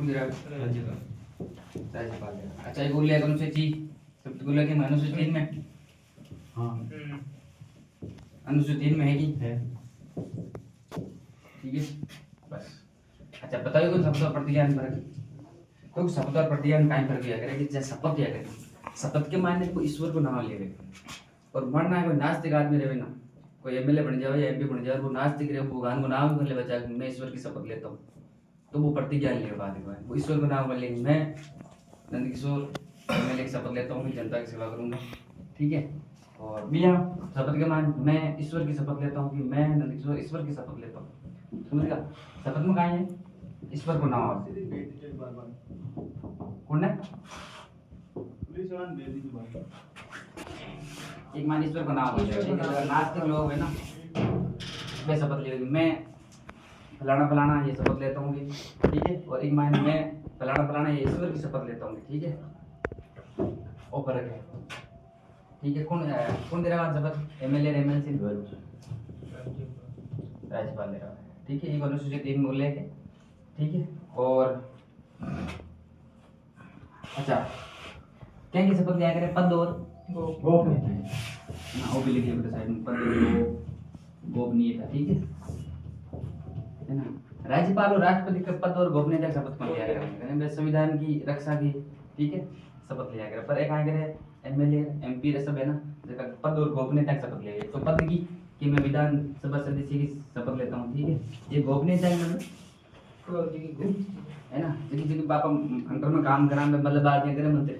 कौन दे रहा है? राज्यपाल दे रहा है। अच्छा, एक उल्लेख अनुसूची शब्द को लेके अनुसूची 3 में, हाँ अनुसूची 3 में है कि है। ठीक है बस। अच्छा बताइए कोई शब्द और प्रतिज्ञान फर्क, तो शब्द और प्रतिज्ञान काहे फर्क किया करे कि जैसे शपथ किया करे, शपथ के मायने को ईश्वर को नाम लेवे और मरना है कोई नास्तिक आदमी रहे ना, कोई एमएलए बन जाए या एमपी बन जाए, वो नास्तिक रहे, वो भगवान को नाम कर ले बच्चा मैं ईश्वर की शपथ लेता हूँ, तो वो प्रतिज्ञा लेगा बाद में, वो ईश्वर को नाम कर लेंगे मैं नंदकिशोर एमएलए की शपथ लेता हूँ, मैं जनता की सेवा करूंगा, ठीक है। और बिया शपथ के मान मैं ईश्वर की शपथ लेता हूँ कि मैं नंदकिशोर ईश्वर की शपथ लेता हूँ, समझेगा। शपथ में कहाँ है ईश्वर को नाम, कौन है एक मान ईश्वर का नाम हो जाएगा। नास्तिक लोग है ना, मैं शपथ लेगी मैं फलाना फलाना ये शपथ लेता हूँ, ठीक है। और एक मान मैं फलाना फलाना ये ईश्वर की शपथ लेता हूँ, ठीक है। वो फर्क है, ठीक है। कौन दे रहा है शपथ, एमएलए एमएलसी राज्यपाल दे रहा है, ठीक है। एक अनुसूचित 3 में उल्लेख है, ठीक है। और अच्छा क्या की शपथ लिया करे, पद और गोपनीयता ना वो भी लिखिए बेटा साइड में, पद और गोपनीयता, ठीक है ना। राज्यपाल और राष्ट्रपति के पद और गोपनीयता की शपथ कौन लिया करे, संविधान की रक्षा की, ठीक है, शपथ लिया करे। पर एक आगे करे एमएलए एमपी सब है ना, जगह पद और गोपनीयता की शपथ लिया, तो पद की कि मैं विधानसभा सदस्य की शपथ लेता हूँ, ठीक है। ये गोपनीयता है ना, जिनकी पापा अंडर में काम करा में मतलब बात नहीं करे मंत्री,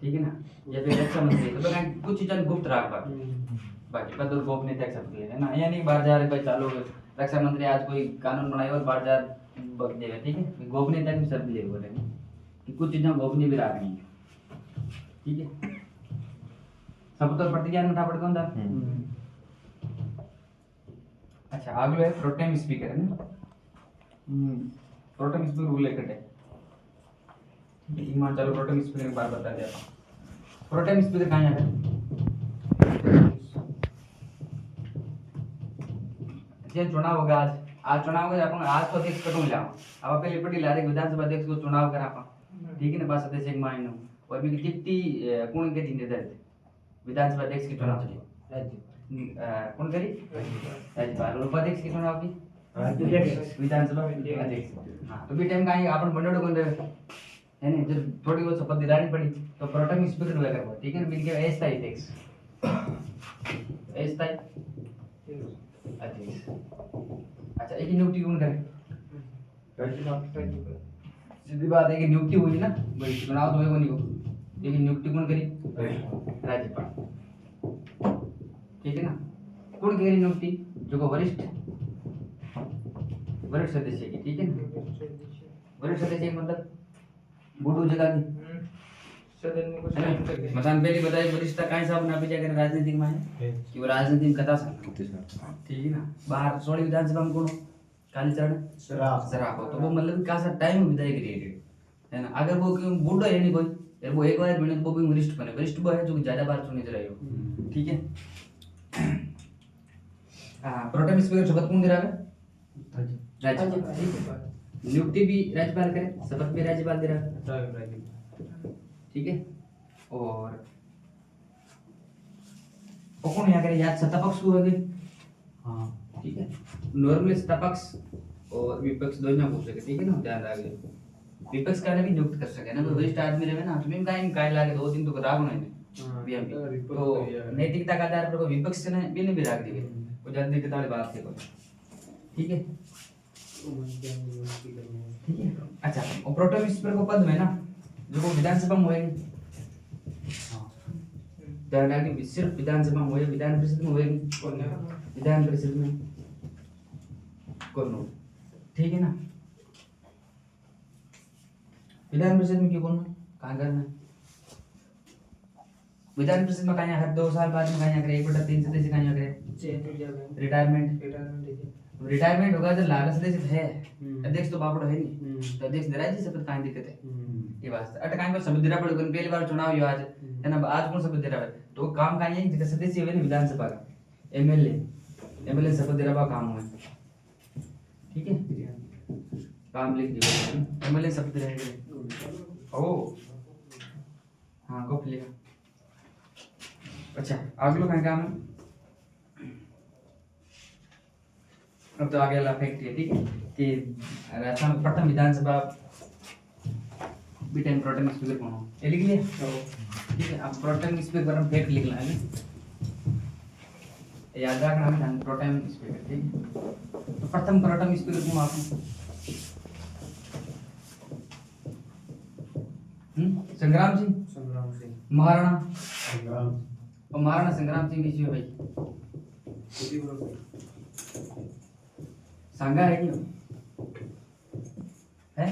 ठीक है ना, या फिर रक्षा मंत्री, तो मैं कुछ चीजें गुप्त रख पा बाकी पद और गोपनीयता की शपथ है ना। या नहीं बाहर जा रहे भाई चालू रक्षा मंत्री आज कोई कानून बनाए और बाहर जा बक देगा, ठीक है। गोपनीयता की शपथ ले बोलेंगे कि कुछ चीजें गोपनीय भी रखनी है, ठीक है। शपथ और प्रतिज्ञा में उठा पड़ता था। अच्छा अगले है प्रोटेम स्पीकर है ना, प्रोटेम स्पीकर उल्लेख है, मान चलो प्रोटेम स्पीकर की बात बता दिया। प्रोटेम स्पीकर कहाँ है, ये चुनाव होगा आज चुनाव होगा अपन आज तो अध्यक्ष कटूं लाओ, अब पहले पटी ला रहे विधानसभा अध्यक्ष को चुनाव करा अपन, ठीक है ना, पास अध्यक्ष एक मायनो और भी कितनी कौन के दिन निर्धारित विधानसभा अध्यक्ष की चुनाव की कौन करी राज्यपाल, और उपाध्यक्ष की चुनाव की विधानसभा अध्यक्ष। हाँ तो भी टाइम का अपन बंडोड़ कौन रहे है ना, जब थोड़ी बहुत शपथ दिलानी पड़ी तो प्रोटेम स्पीकर हुआ करवा, ठीक है, मिल गया अस्थायी अध्यक्ष, अस्थायी अध्यक्ष। अच्छा एक नियुक्ति कौन करे, सीधी बात है कि नियुक्ति हुई ना भाई, चुनाव तो है वो नहीं हो, लेकिन नियुक्ति कौन करी, राज्यपाल, ठीक है ना। कौन करी नियुक्ति, जो को वरिष्ठ सदस्य की, ठीक है ना, वरिष्ठ सदस्य मतलब बूढ़ू जगह की मसान पहले बताए वरिष्ठता काहे साहब ना भेजा करे राजनीतिक में कि वो राजनीति में कथा सकता, ठीक है ना। बाहर सोनी विधानसभा में कौन कालीचरण सराफ हो, तो वो मतलब का सा टाइम विधायक रहे है ना। अगर वो क्यों बूढ़ा है नहीं कोई, वो एक बार मिले वो भी वरिष्ठ बने, वरिष्ठ वो है जो ज्यादा बार सुने रहे हो, ठीक है। हां प्रोटेम स्पीकर शपथ कौन दे रहा है, राज्यपाल, ठीक है। नियुक्ति भी राज्यपाल करे, शपथ भी राज्यपाल दे रहा है, ठीक है। और कौन यहाँ करे याद सत्तापक्ष को होगी, हाँ ठीक है। नॉर्मली सत्तापक्ष और विपक्ष दोनों हो सके, ठीक है ना, ध्यान रखिए। विपक्ष का भी नियुक्त कर सके ना, तो वरिष्ठ आदमी रहे ना, तुम्हें काय लागे 2 दिन तो राग नहीं बीएमपी तो नैतिकता का आधार पर को विपक्ष से भी नहीं भी राग देंगे, वो जल्दी की ताली बात है, ठीक है, ठीक है। अच्छा और प्रोटेम स्पीकर को पद में ना जो विधानसभा में होएगी, हाँ सिर्फ विधानसभा में होएगी, विधान परिषद में होएगी, विधान परिषद में कौन, ठीक है ना। विधान परिषद में क्यों कौन कहाँ करना है, विधान परिषद में कहाँ हर 2 साल बाद में कहाँ करे 1/3 सदस्य कहाँ करे रिटायरमेंट होगा, तो लाल सदस्य है अध्यक्ष तो बापड़ है नहीं, तो अध्यक्ष दे रहा है जी शपथ, कहाँ दिक्कत है ये बात अटकाएंगे शपथ देना पड़ेगा, पहली बार चुनाव हुआ आज है ना, आज कौन शपथ दे रहा है, तो काम कहाँ है जगह सदस्य हुए ना विधानसभा का एमएलए शपथ दे रहा काम हुआ, ठीक है। काम लिख दियो एमएलए शब्द रहेगा ओ हाँ को लिखा अच्छा अगलो क्या काम है अब तो आगे वाला फैक्ट है ठीक है कि राजस्थान प्रथम विधानसभा बीटेन प्रोटेम स्पीकर कौन हो ये लिख लिया ठीक है अब प्रोटेम स्पीकर पर हम फैक्ट लिखना है ना याद रखना है प्रोटेम स्पीकर ठीक है तो प्रथम प्रोटेम स्पीकर कौन आपने संग्राम सिंह महाराणा संग्राम और महाराणा संग्राम सिंह किसी भाई सांगा है क्यों है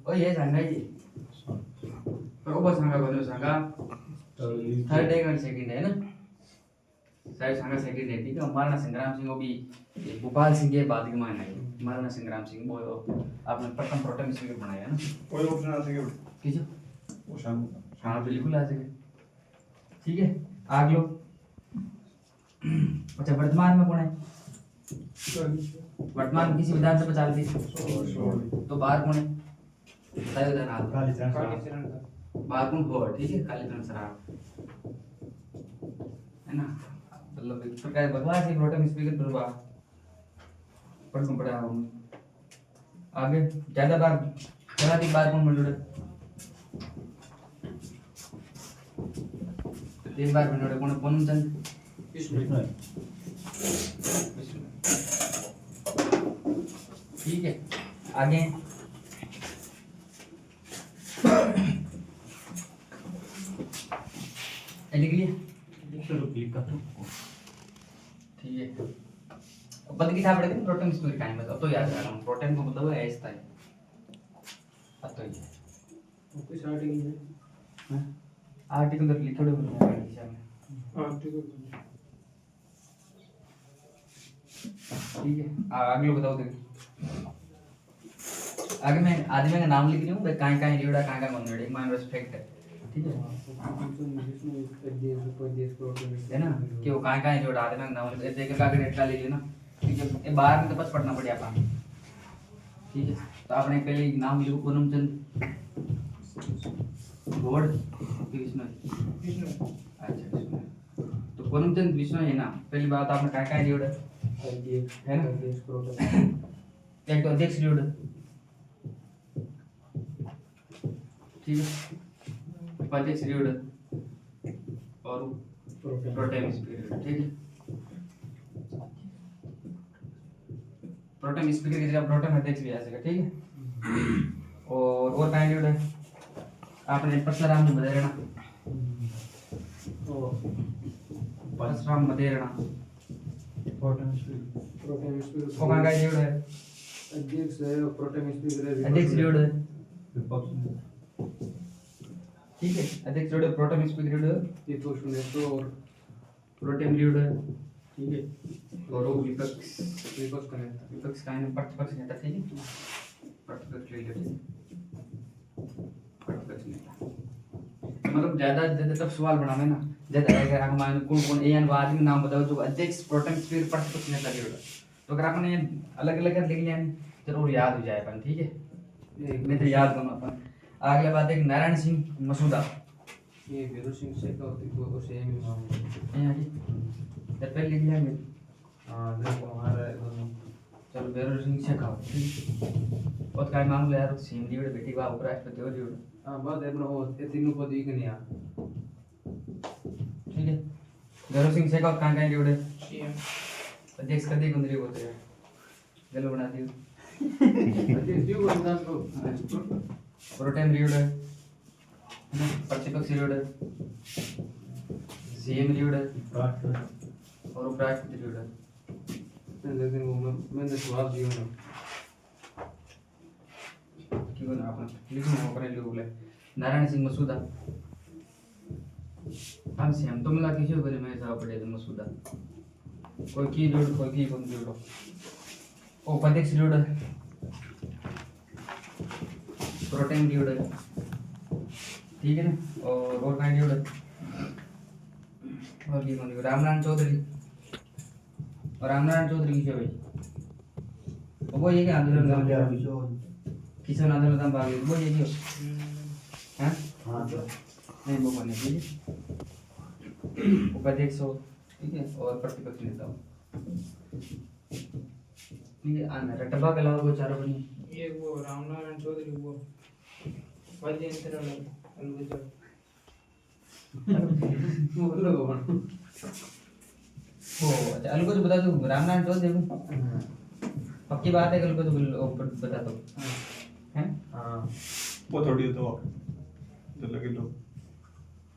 ओ ये सांगा जी पर वो सांगा बोलो सांगा थर्ड है और सेकंड है ना शायद सांगा सेकंड है ठीक है महाराणा संग्राम सिंह वो भी भोपाल सिंह के बाद के मान है महाराणा संग्राम सिंह वो आपने प्रथम प्रोटेम स्पीकर बनाया ना कोई ऑप्शन आ सके किसी वो शाम हाँ बिल्कुल आ सके ठीक है आगे लो अच्छा वर्तमान में कौन है वर्तमान में किसी विधानसभा चाल रही तो बाहर कौन है बताइए उधर हाल कालीचरण बाहर कौन हो ठीक है कालीचरण सराफ है ना मतलब एक प्रकार भगवान से प्रोटेम स्पीकर पर पढ़ना पड़ा हूँ आगे ज्यादा बार सर्वाधिक बार कौन मंडोड़े तीन बार मंडोड़े कौन पूनमचंद विष्णु ठीक है आगे लिख लिया ठीक है पद की था पड़ेगी प्रोटेम स्पीकर का मतलब तो याद रखना प्रोटेम का मतलब है ऐसा है अब तो ये कुछ आर्टिकल है आर्टिकल तो लिखे हुए हैं दिशा में आर्टिकल ठीक है आगे लो बताओ देखो आगे मैं आदमी का नाम लिख रही हूँ भाई कहाँ रियोड़ा कहाँ मंगड़े मान रेस्पेक्ट है ठीक है है ना कि वो कहाँ रियोड़ा आदमी का नाम देख के आगे डेटा लीजिए ना ठीक है ये बाहर में तो बस पढ़ना पड़ेगा आपको ठीक है तो आपने पहले नाम लिखो पूनमचंद गौड़ विष्णु अच्छा विष्णु तो पूनमचंद विष्णु है ना पहली बात आपने कहाँ रियोड़ा है ना एक तो अध्यक्ष रियोड़ा ठीक है उपाध्यक्ष रियोड़ा और प्रोटेम स्पीकर ठीक है प्रोटेम स्पीकर की जगह प्रोटेम अध्यक्ष भी आ सकेगा ठीक है और कहाँ रियोड़ा आपने परशुराम जी बदे रहना परशुराम बदे रहना प्रोटेम स्पीकर वो कहाँ रियोड़ा है अध्यक्ष है और प्रोटेम स्पीकर है अध्यक्ष रियोड़ा है विपक्ष में ठीक है अध्यक्ष रियोड़ा प्रोटेम स्पीकर रियोड़ा विपक्ष में तो और प्रोटेम रियोड़ा ठीक है और वो विपक्ष विपक्ष का नेता विपक्ष का है प्रतिपक्ष नेता ठीक है प्रतिपक्ष ले लो प्रतिपक्ष नेता मतलब ज्यादा तब सवाल बनावे ना ज्यादा अगर आप मान कौन एन आदमी नाम बताओ जो अध्यक्ष प्रोटेम स्पीकर प्रतिपक्ष नेता रियोड़ा तो अगर आपने अलग अलग लिख लिया जरूर याद हो जाए अपन ठीक है मैं तो याद करूँ अपन अगला बात है नारायण सिंह मसूदा ये भैरव सिंह शेखावत को सेम ही मामला यहाँ जी जब पहले लिख लिया मैं हां देखो हमारा दोनों चलो भैरव सिंह शेखावत और काय मामला यार सीएम जी बेटी बा उपराष्ट्रपति हो जी हां बात है अपना वो ये तीनों पद ही नहीं आ ठीक है भैरव सिंह शेखावत कहाँ जोड़े सीएम अध्यक्ष कदी कुंदरी होते हैं गलो बना दियो अध्यक्ष जी को बता दो प्रोटेम रियोड़ा प्रतिपक्ष रियोड़ा सीएम रियोड़ा और उपराष्ट्रपति रियोड़ा लेकिन वो मैं तो जवाब दियो ना क्यों ना आपने लिखो ना अपने लोग बोले नारायण सिंह मसूदा हम से हम तो मिला किसी को मैं साहब पढ़े थे मसूदा कोई की जोड़ कोई की कौन जोड़ो ओ उपाध्यक्ष रियोड़ा प्रोटेम रियोड़ा ठीक है ना और कहाँ रियोड़ा और की कौन जोड़ो रामनारायण चौधरी और रामनारायण चौधरी किसे भाई वो ये क्या आंदोलन किसान आंदोलन का भाग वो ये जो हैं हाँ नहीं वो बने ठीक है उपाध्यक्ष हो ठीक है और प्रतिपक्ष नेता हो ठीक है आना रटबा के अलावा कोई चारों बनी ये वो रामनारायण चौधरी वो वाद्य यंत्र वाला अलगुजर वो लोग बन ओ अच्छा अलगू तो बता दो रामनारायण चौधरी को पक्की बात है अलगू तो बता दो हैं हाँ वो थोड़ी तो लगे लो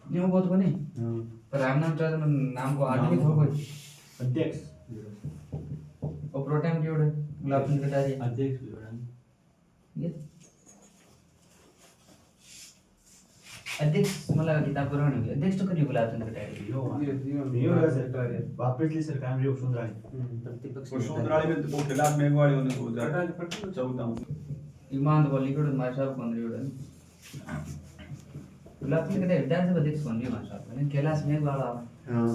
नहीं वो बहुत बने हाँ पर रामनारायण चौधरी नाम को आदमी हो कोई अध्यक्ष और प्रोटेम की उड़े गुलाब सिंह कटारिया अध्यक्ष भी बना ये अध्यक्ष मतलब किताब पुरानी हुई अध्यक्ष तो करिए गुलाब सिंह कटारिया यो सरकार है वापस ली सरकार में वसुंधरा प्रतिपक्ष वो सुंदराली में तो खिलाफ में वाले होने को जा 14 ईमान तो बोली कोड मार साहब कौन रही उड़े गुलाब सिंह कटारिया विधानसभा अध्यक्ष कौन रही मार साहब ने कैलाश में वाला हाँ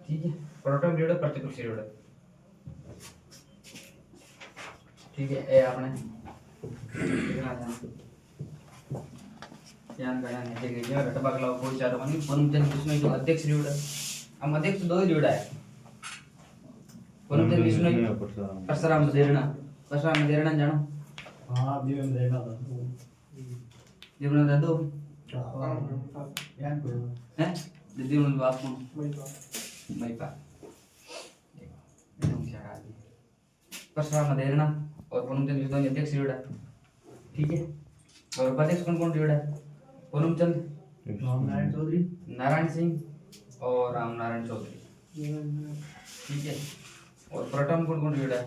ठीक है प्रोटोम लीडर प्रतिपक्ष लीडर ठीक है ए आपने ध्यान करना है ठीक है ये रटबा के अलावा कोई चारों बनी परमचंद विष्णु जो अध्यक्ष लीडर हम अध्यक्ष दो ही लीडर है परमचंद विष्णु परशुराम मदेरणा जानो हाँ भी हम देखा था जीवन दादू यान को हैं जीवन बाप को वही बात मई पा परशुराम मदेरणा और परमचंद विष्णु अध्यक्ष लीडर ठीक है और उपाध्यक्ष कौन कौन लीडर है पूनमचंद रामनारायण चौधरी नारायण सिंह और रामनारायण चौधरी ठीक है और प्रोटम कौन कौन लीडर है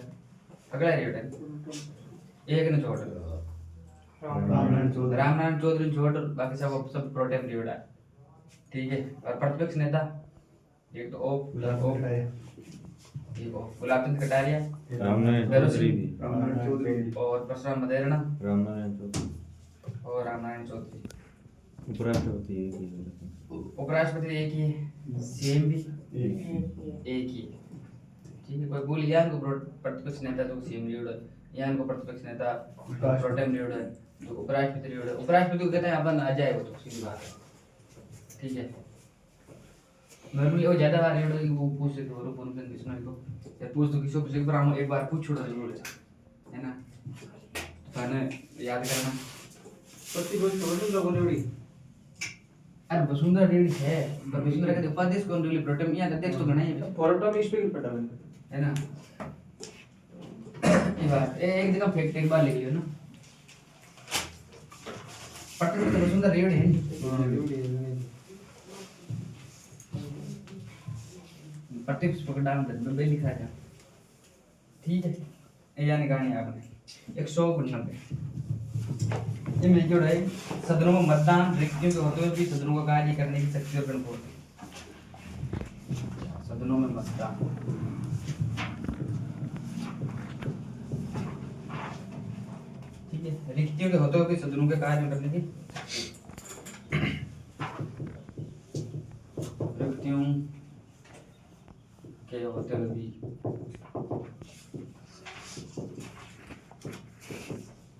अगला लीडर एक ने छोड़ रामनारायण चौधरी छोड़ बाकी सब प्रोटेम लीडर है ठीक है और प्रतिपक्ष नेता एक तो गुलाब गुलाब चंद कटारिया रामनारायण चौधरी और परशुराम मदेरणा रामनारायण चौधरी और रामनारायण चौधरी उपराष्ट्रपति उपराष्ट्रपति एक ही है सीएम भी एक ही है ठीक है कोई बोल यान को प्रतिपक्ष नेता जो सीएम लीडर यान को प्रतिपक्ष नेता प्रोटेम लीडर जो उपराष्ट्रपति लीडर उपराष्ट्रपति को कहते हैं अपन आ जाए वो तो सीधी बात है ठीक है नॉर्मली वो ज्यादा बार लीडर वो पूछ लेते हो पूनमचंद विष्णु को या पूछ तो किसी को ब्राह्मण एक बार पूछ छोड़ो जरूर है ना तो खाने याद करना प्रतिपक्ष वसुंधरा लोगों ने उड़ी अरे वसुंधरा देवी है पर वसुंधरा के उपाध्यक्ष कौन रही प्रोटेम या अध्यक्ष तो गणा ही है पोराटम स्पीकर पटा बन है ना ये बात एक जगह फैक्ट एक बार लिख लियो ना पटना में तो वसुंधरा रेड है प्रतिपक्ष पकड़ डाल दे मैं लिखा था ठीक है ये यानी कहानी आपने 199 ये में जो है सदनों में मतदान रिक्तियों के होते हुए भी सदनों का कार्य करने की शक्ति और गणतंत्र सदनों में मतदान ठीक है रिक्तियों के होते हुए भी सदनों के कार्य करने की रिक्तियों के होते हुए भी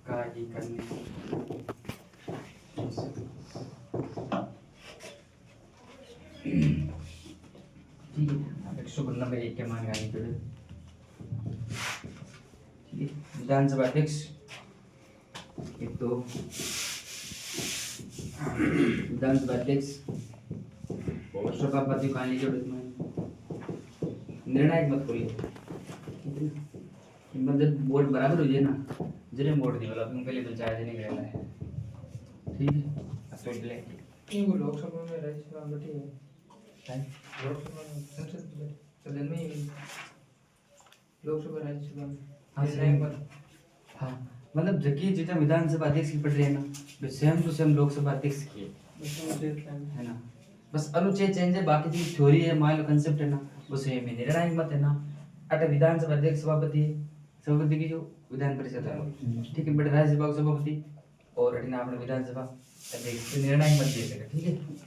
कार्य करने ठीक है 199 एक के मान गाने के लिए ठीक है विधानसभा अध्यक्ष एक तो विधानसभा अध्यक्ष और सभापति का लीजिए इसमें निर्णायक मत करिए मतलब वोट बराबर हो जाए ना जरे वोट दिए वाला उनके लिए तो चार्ज नहीं करेगा है ठीक है अब तो ले इनको लोकसभा में राज्यसभा में बैठी है टाइम लोकसभा में संसद में सदन में ही लोकसभा राज्यसभा में हाँ, निर्णायक मत हाँ मतलब जबकि जितना विधानसभा अध्यक्ष की पड़ रही है ना वे सेम टू सेम लोकसभा अध्यक्ष की है है ना बस अनुच्छेद चेंज है बाकी जो थ्योरी है मान लो कंसेप्ट है ना वो सेम है निर्णायक मत है ना अटे विधानसभा अध्यक्ष सभापति है सभापति की जो विधान परिषद है ठीक है बड़े राज्यसभा के सभापति और अटे ना अपने विधानसभा अध्यक्ष निर्णायक मत दे देगा ठीक है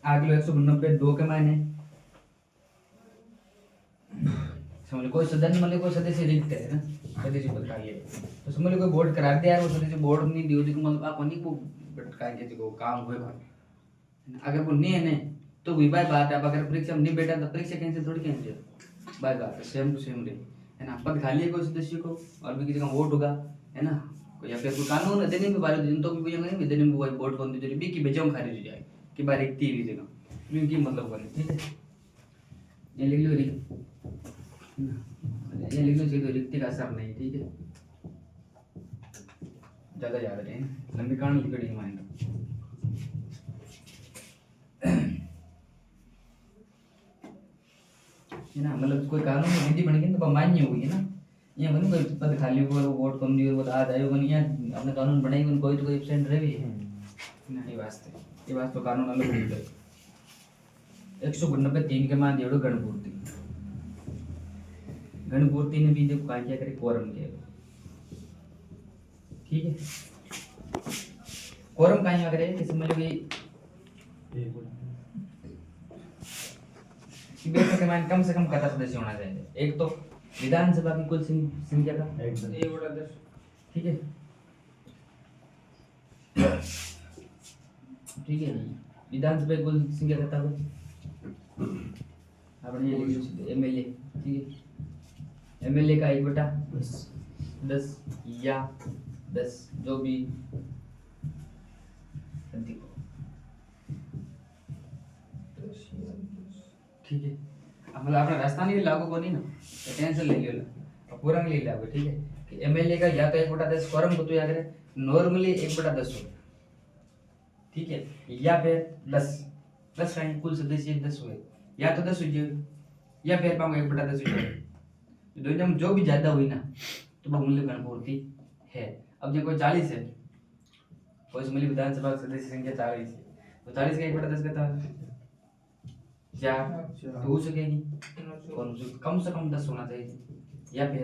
आगे 199 2 के मायने समझ लो कोई सदस्य मतलब कोई सदस्य रिक्त है ना, सदस्य पद खाली है, तो समझ लो कोई बोर्ड करा दे यार, वो सदस्य बोर्ड नहीं दियो देखो मतलब आप नहीं को बटका के देखो काम होए अगर वो नहीं है ने तो भी बात है। अब अगर परीक्षा में नहीं बैठा तो परीक्षा कैंसिल थोड़ी कैंसिल, बात है सेम टू सेम रे है ना। पद खाली है कोई सदस्य को और भी किसी का वोट होगा है ना, या फिर कोई कानून देने में बारे दिन तो भी ये देने में वोट कौन दे बी की बेचाऊ खारिज हो जाए कि बार एक तीर जगह क्योंकि मतलब बने ठीक है। ये लिख लो ये लिख लो सीधे रिक्ति का असर नहीं ठीक है, ज्यादा याद रहे लंबी कारण लिखड़ी माइंड है ना। मतलब कोई कानून में विधि बन गई तो मान्य होगी ना, ये बन कोई पद खाली हो वोट कम दियो वो आ जाए बन या अपने कानून बनाई बन कोई तो कोई एब्सेंट रहे भी ना। ये वास्ते तो कानून अलग हो गए। 193 के मान दियो गणपूर्ति ने भी देखो क्या करे कोरम के ठीक है। कोरम कहाँ करे किसी मतलब कि बैठक के मान कम से कम कितना सदस्य होना चाहिए। एक तो विधानसभा की कुल संख्या का 1/10 ठीक है ठीक है। विधानसभा की कुल संख्या कितना अपने ये लिख लो एमएलए ठीक है। एमएलए का 1/10 या 10 जो भी ठीक है। अब मतलब अपना राजस्थान के लिए लागू को नहीं ना तो टेंशन ले लियो ना पूरा ले लागू ठीक है कि एमएलए का या तो 1/10 फॉर्म को तो याद रहे नॉर्मली 1/10 हो ठीक है, या फिर 10 का कुल सदस्य 10 हुए या तो 10 हुए या फिर पाऊंगा 1/10 हुए दोनों में जो भी ज्यादा हुई ना तो वह मूल्य गणपूर्ति है। अब जो कोई 40 है कोई समझ विधानसभा सदस्य संख्या 40 है तो 40 का 1/10 कितना क्या तो हो सकेगी कम से कम 10 होना चाहिए या फिर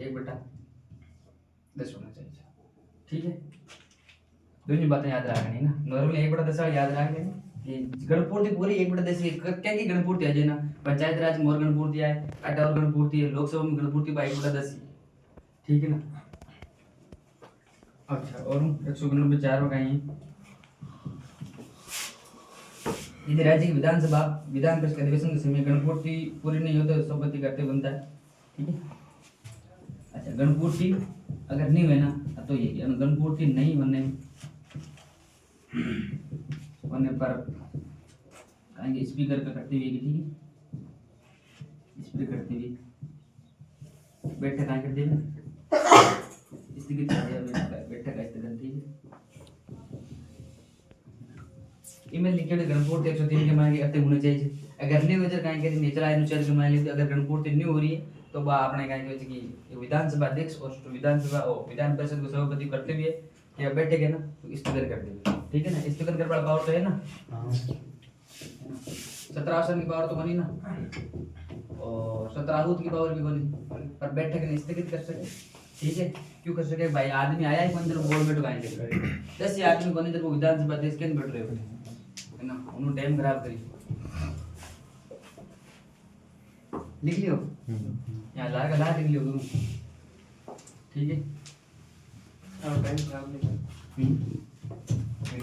1/10 होना चाहिए ठीक है। दोनों बातें याद रखनी ना, नॉर्मली 1/10 याद रख लेंगे कि गणपूर्ति पूरी 1/10 क्या की गणपूर्ति है ना, पंचायत राज में और गणपूर्ति है, अटा और गणपूर्ति है, लोकसभा में गणपूर्ति का 1/10 ठीक है ना। अच्छा और 194 का ही यदि राज्य की विधानसभा विधान परिषद अधिवेशन के समय गणपूर्ति पूरी नहीं हो तो शपथ करते बनता है ठीक है। अच्छा गणपूर्ति अगर नहीं हुए ना तो ये गणपूर्ति नहीं होने पर कहेंगे स्पीकर का करते हुए ठीक है। स्पीकर करते हुए बैठक कहाँ करते हुए स्थगित बैठक का स्थगन ठीक है। ईमेल लिखे गणपूर्ति 103 के मान के अति होने चाहिए। अगर नहीं हो जाए कहीं के नेचर अनुसार के मान लेते अगर गणपूर्ति नहीं हो रही है तो बा आपने कहीं के कि विधानसभा अध्यक्ष और विधानसभा और विधान परिषद को सभापति करते हुए या बैठे ना तो स्थगन कर देंगे ठीक है ना। स्थगन करने वाला पावर तो है ना 17 आसन की पावर तो बनी ना और 17 आहूत की पावर भी बनी पर बैठक नहीं स्थगित कर सके ठीक है। क्यों कर सके भाई आदमी आया ही मंदिर बोर्ड में टुकाएंगे 10 आदमी बने जब विधानसभा अध्यक्ष के बैठ रहे हो है ना उन्होंने टाइम खराब करी लिख लियो यहाँ ला लिख लियो ठीक है। और टाइम खराब नहीं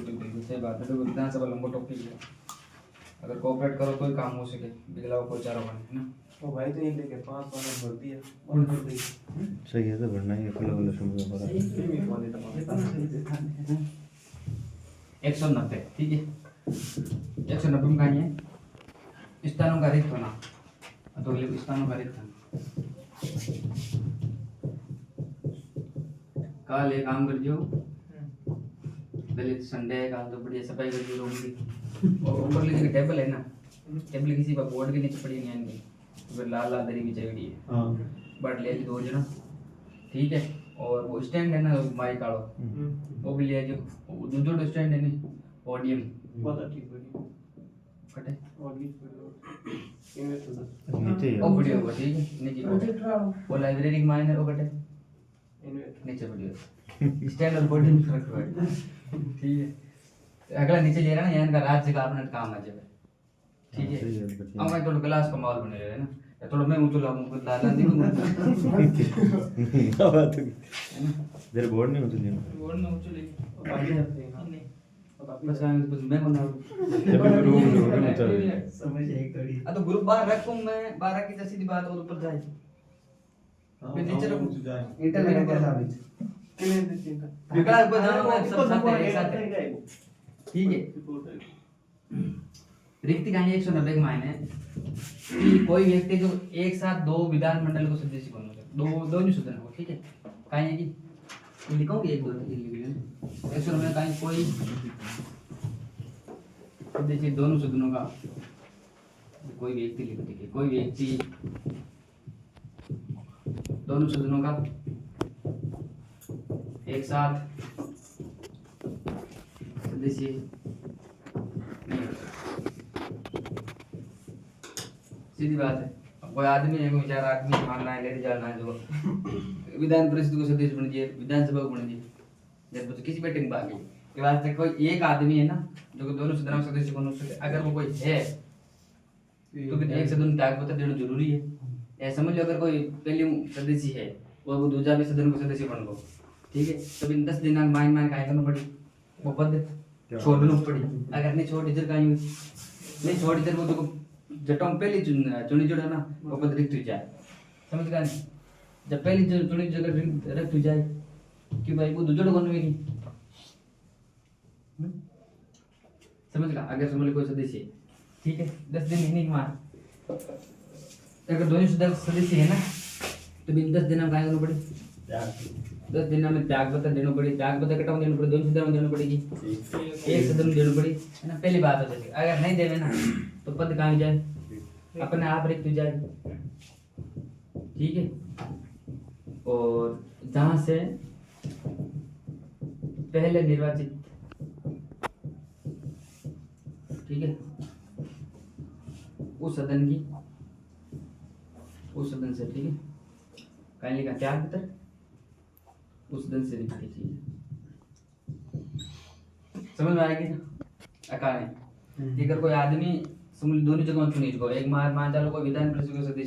बिल्कुल सही बात है। तो विधानसभा लंबा टॉपिक है, अगर कोऑपरेट करो तो ही काम हो सके बिगलाओ को चारों बने है ना। वो भाई तो ये लेके 5 भर दिया और कर दी सही है तो बढ़ना ही अकेला वाला समय बड़ा 190 ठीक है। 190 में कहीं है स्थानों का रिक्त होना तो स्थानों का रिक्त होना कल एक काम कर जो पहले संडे है कल तो बढ़िया सफाई कर जो रूम की और ऊपर लेके टेबल है ना टेबल किसी का बोर्ड के नीचे पड़ी नहीं आएंगे फिर लाल लाल दरी बिछाई हुई है हाँ बट ले दो जना ठीक है। और वो स्टैंड है ना माइक काड़ो वो भी ले जो दो स्टैंड है ना ऑडियम बहुत ठीक बनी कटे और बीच इनमें तो नीचे वो वीडियो को ठीक है नीचे वो लाइब्रेरी में है वो कटे इनमें नीचे वीडियो स्टैंड और बॉडी में फर्क है ठीक है। अगला नीचे ले रहा ना यहाँ का राज्य का अपना काम है जब ठीक है। अब मैं तो क्लास का माहौल बने रहे ना थोड़ा मैं ऊँचो लाऊं कुछ लाला नहीं दूंगा क्या बात है तेरे बोर्ड नहीं होती दिन बोर्ड में ऊंचे ले नहीं बस मैं बना जब भी रूम में चल समझ एक कड़ी तो ग्रुप बाहर रखूं मैं 12 की तो सीधी बात और ऊपर जाए मैं नीचे रखूं इंटरनेट कैसा बीच कितने दिन चिंता विकास को जाना मैं सब साथ है एक साथ है ठीक है रिक्ति कहानी 190 के मायने कि कोई व्यक्ति जो एक साथ दो विधानमंडल को सदस्य बनो दो नहीं सुधरना हो ठीक है कहानी है कि लिखोगे एक दो लिख लिया 190 कहानी कोई सदस्य दोनों सदनों का कोई व्यक्ति लिखो ठीक है कोई व्यक्ति दोनों सदनों का एक साथ सदस्य सीधी बात है अब कोई आदमी है कोई चार आदमी मानना है लेके जाना है जो विधान परिषद को सदस्य बन जाए विधानसभा को बन जाए जब तो किसी बैठक में भाग गई ये बात है कोई एक आदमी है ना जो कि दोनों सदनों का सदस्य बन सकते अगर वो कोई है तो फिर एक सदन त्याग पत्र देना जरूरी है या समझ लो अगर कोई पहले सदस्य है वो दूसरा भी सदन को सदस्य बन गो ठीक है तब इन 10 दिनांक मान काय करना पड़ी वो पद छोड़ना पड़ी अगर नहीं छोड़ इधर का नहीं छोड़ इधर वो तो जटों पहली चुनी जोड़ा ना वो पद रिक्त हो जाए समझ गया नहीं जब पहली चुनी जगह रिक्त हो जाए कि भाई वो दूसरा बनने में नहीं समझ गया अगर समझ कोई सदस्य ठीक है 10 दिन नहीं मार अगर दोनों सदस्य है ना तो बिन 10 दिन में काय करना पड़े 10 दिन में त्याग पत्र देना पड़े त्याग पत्र कटाऊ देना पड़े दोनों सदन में देना पड़ेगी एक सदन में देना पड़ी है ना पहली बात हो जाएगी अगर नहीं देवे ना तो पद कहाँ जाए अपने आप रिक्त हो जाए ठीक है और जहां से पहले निर्वाचित ठीक है उस सदन से ठीक है कहीं का त्याग पत्र उस सदन से रिक्त कीजिए समझ में आएगी ना अकाने अगर कोई आदमी समझ दोनों जगह चुनी को एक मान चालो कोई विधान परिषद का सदस्य